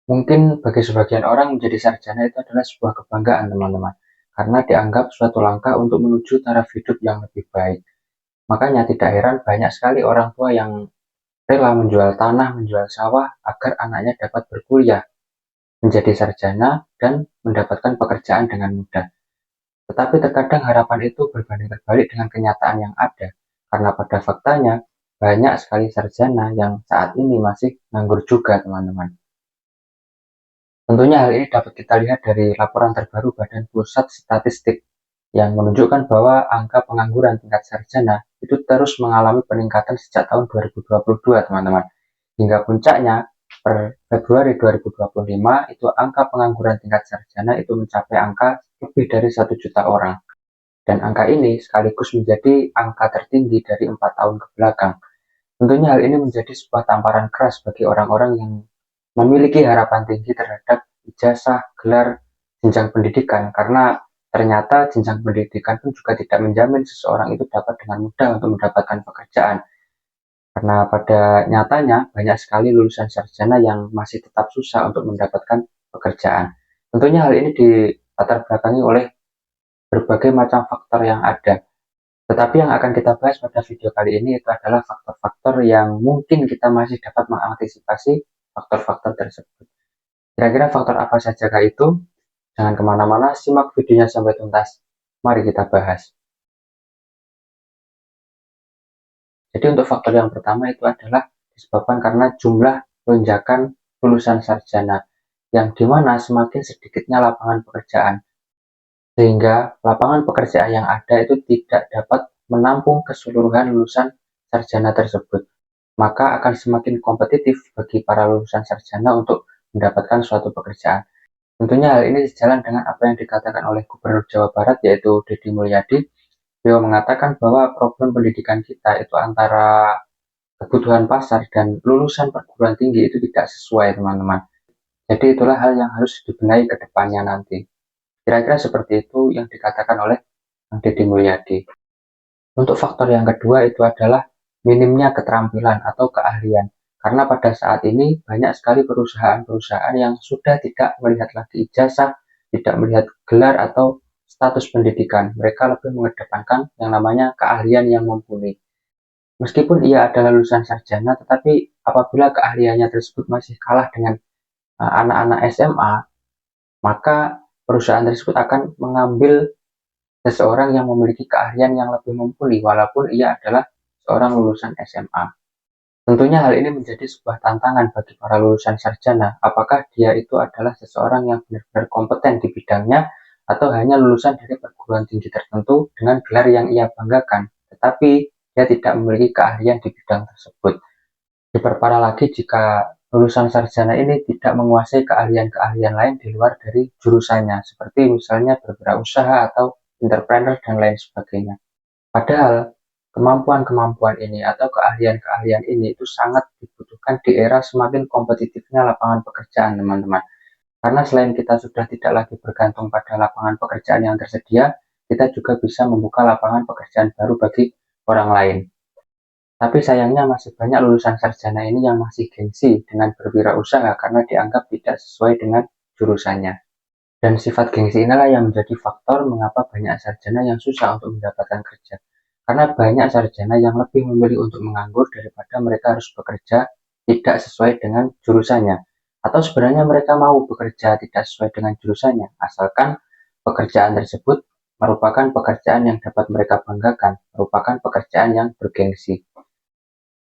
Mungkin bagi sebagian orang menjadi sarjana itu adalah sebuah kebanggaan, teman-teman, karena dianggap suatu langkah untuk menuju taraf hidup yang lebih baik. Makanya tidak heran banyak sekali orang tua yang rela menjual tanah, menjual sawah agar anaknya dapat berkuliah, menjadi sarjana, dan mendapatkan pekerjaan dengan mudah. Tetapi terkadang harapan itu berbanding terbalik dengan kenyataan yang ada, karena pada faktanya banyak sekali sarjana yang saat ini masih nganggur juga, teman-teman. Tentunya hal ini dapat kita lihat dari laporan terbaru Badan Pusat Statistik yang menunjukkan bahwa angka pengangguran tingkat sarjana itu terus mengalami peningkatan sejak tahun 2022, teman-teman. Hingga puncaknya per Februari 2025 itu angka pengangguran tingkat sarjana itu mencapai angka lebih dari 1 juta orang. Dan angka ini sekaligus menjadi angka tertinggi dari 4 tahun ke belakang. Tentunya hal ini menjadi sebuah tamparan keras bagi orang-orang yang memiliki harapan tinggi terhadap ijazah, gelar, jenjang pendidikan, karena ternyata jenjang pendidikan pun juga tidak menjamin seseorang itu dapat dengan mudah untuk mendapatkan pekerjaan. Karena pada nyatanya banyak sekali lulusan sarjana yang masih tetap susah untuk mendapatkan pekerjaan. Tentunya hal ini dilatar belakangi oleh berbagai macam faktor yang ada. Tetapi yang akan kita bahas pada video kali ini itu adalah faktor-faktor yang mungkin kita masih dapat mengantisipasi faktor-faktor tersebut. Kira-kira faktor apa saja kah itu? Jangan kemana-mana, simak videonya sampai tuntas. Mari kita bahas. Jadi untuk faktor yang pertama itu adalah disebabkan karena jumlah lonjakan lulusan sarjana, yang dimana semakin sedikitnya lapangan pekerjaan, sehingga lapangan pekerjaan yang ada itu tidak dapat menampung keseluruhan lulusan sarjana tersebut. Maka akan semakin kompetitif bagi para lulusan sarjana untuk mendapatkan suatu pekerjaan. Tentunya hal ini sejalan dengan apa yang dikatakan oleh Gubernur Jawa Barat, yaitu Deddy Mulyadi. Beliau mengatakan bahwa problem pendidikan kita itu antara kebutuhan pasar dan lulusan perguruan tinggi itu tidak sesuai, teman-teman. Jadi itulah hal yang harus dibenahi ke depannya nanti. Kira-kira seperti itu yang dikatakan oleh Deddy Mulyadi. Untuk faktor yang kedua itu adalah minimnya keterampilan atau keahlian. Karena pada saat ini banyak sekali perusahaan-perusahaan yang sudah tidak melihat lagi ijazah, tidak melihat gelar atau status pendidikan. Mereka lebih mengedepankan yang namanya keahlian yang mumpuni. Meskipun ia adalah lulusan sarjana, tetapi apabila keahliannya tersebut masih kalah dengan anak-anak SMA, maka perusahaan tersebut akan mengambil seseorang yang memiliki keahlian yang lebih mumpuni walaupun ia adalah seorang lulusan SMA. Tentunya hal ini menjadi sebuah tantangan bagi para lulusan sarjana, apakah dia itu adalah seseorang yang benar-benar kompeten di bidangnya atau hanya lulusan dari perguruan tinggi tertentu dengan gelar yang ia banggakan, tetapi dia tidak memiliki keahlian di bidang tersebut. Diperparah lagi jika lulusan sarjana ini tidak menguasai keahlian-keahlian lain di luar dari jurusannya, seperti misalnya berwirausaha atau entrepreneur dan lain sebagainya. Padahal kemampuan-kemampuan ini atau keahlian-keahlian ini itu sangat dibutuhkan di era semakin kompetitifnya lapangan pekerjaan, teman-teman. Karena selain kita sudah tidak lagi bergantung pada lapangan pekerjaan yang tersedia, kita juga bisa membuka lapangan pekerjaan baru bagi orang lain. Tapi sayangnya masih banyak lulusan sarjana ini yang masih gengsi dengan berwirausaha karena dianggap tidak sesuai dengan jurusannya. Dan sifat gengsi inilah yang menjadi faktor mengapa banyak sarjana yang susah untuk mendapatkan kerja. Karena banyak sarjana yang lebih memilih untuk menganggur daripada mereka harus bekerja tidak sesuai dengan jurusannya. Atau sebenarnya mereka mau bekerja tidak sesuai dengan jurusannya, asalkan pekerjaan tersebut merupakan pekerjaan yang dapat mereka banggakan, merupakan pekerjaan yang bergengsi.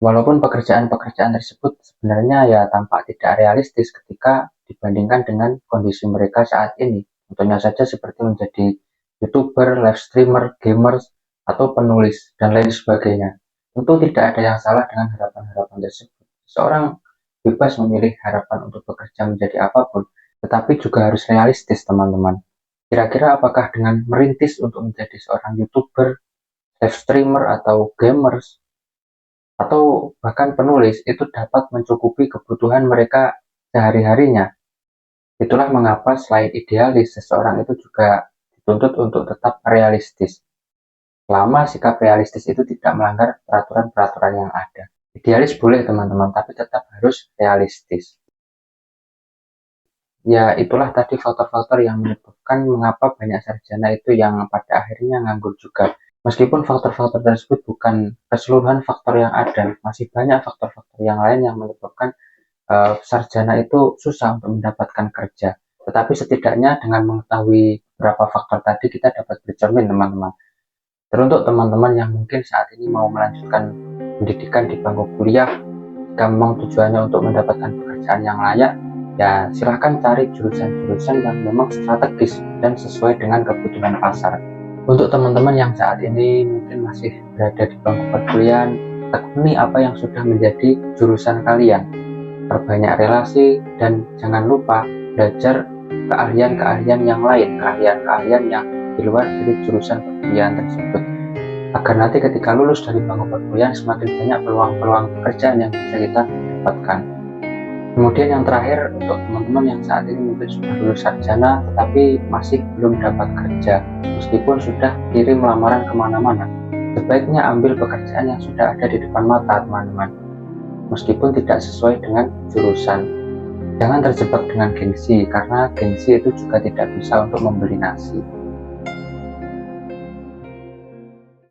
Walaupun pekerjaan-pekerjaan tersebut sebenarnya ya tampak tidak realistis ketika dibandingkan dengan kondisi mereka saat ini. Contohnya saja seperti menjadi YouTuber, live streamer, gamers, atau penulis, dan lain sebagainya. Tentu tidak ada yang salah dengan harapan-harapan tersebut. Seorang bebas memilih harapan untuk bekerja menjadi apapun, tetapi juga harus realistis, teman-teman. Kira-kira apakah dengan merintis untuk menjadi seorang YouTuber, live streamer, atau gamers, atau bahkan penulis itu dapat mencukupi kebutuhan mereka sehari-harinya? Itulah mengapa selain idealis, seseorang itu juga dituntut untuk tetap realistis. Selama sikap realistis itu tidak melanggar peraturan-peraturan yang ada. Idealis boleh teman-teman, tapi tetap harus realistis. Ya, itulah tadi faktor-faktor yang menyebabkan mengapa banyak sarjana itu yang pada akhirnya nganggur juga. Meskipun faktor-faktor tersebut bukan keseluruhan faktor yang ada, masih banyak faktor-faktor yang lain yang menyebabkan sarjana itu susah untuk mendapatkan kerja. Tetapi setidaknya dengan mengetahui beberapa faktor tadi kita dapat bercermin, teman-teman. Teruntuk teman-teman yang mungkin saat ini mau melanjutkan pendidikan di bangku kuliah, jika memang tujuannya untuk mendapatkan pekerjaan yang layak, ya silahkan cari jurusan-jurusan yang memang strategis dan sesuai dengan kebutuhan pasar. Untuk teman-teman yang saat ini mungkin masih berada di bangku perkuliahan, tekuni apa yang sudah menjadi jurusan kalian. Perbanyak relasi dan jangan lupa belajar keahlian-keahlian yang lain, keahlian-keahlian yang di luar dari jurusan perkuliahan tersebut, agar nanti ketika lulus dari bangku perkuliahan semakin banyak peluang-peluang pekerjaan yang bisa kita dapatkan. Kemudian yang terakhir, untuk teman-teman yang saat ini mungkin sudah lulus sarjana tetapi masih belum dapat kerja meskipun sudah kirim lamaran kemana-mana, sebaiknya ambil pekerjaan yang sudah ada di depan mata, teman-teman, meskipun tidak sesuai dengan jurusan. Jangan terjebak dengan gengsi, karena gengsi itu juga tidak bisa untuk membeli nasi.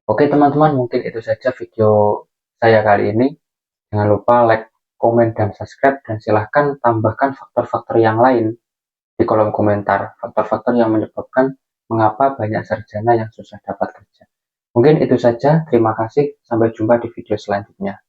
Oke teman-teman, mungkin itu saja video saya kali ini. Jangan lupa like, komen, dan subscribe, dan silahkan tambahkan faktor-faktor yang lain di kolom komentar, faktor-faktor yang menyebabkan mengapa banyak sarjana yang susah dapat kerja. Mungkin itu saja, terima kasih, sampai jumpa di video selanjutnya.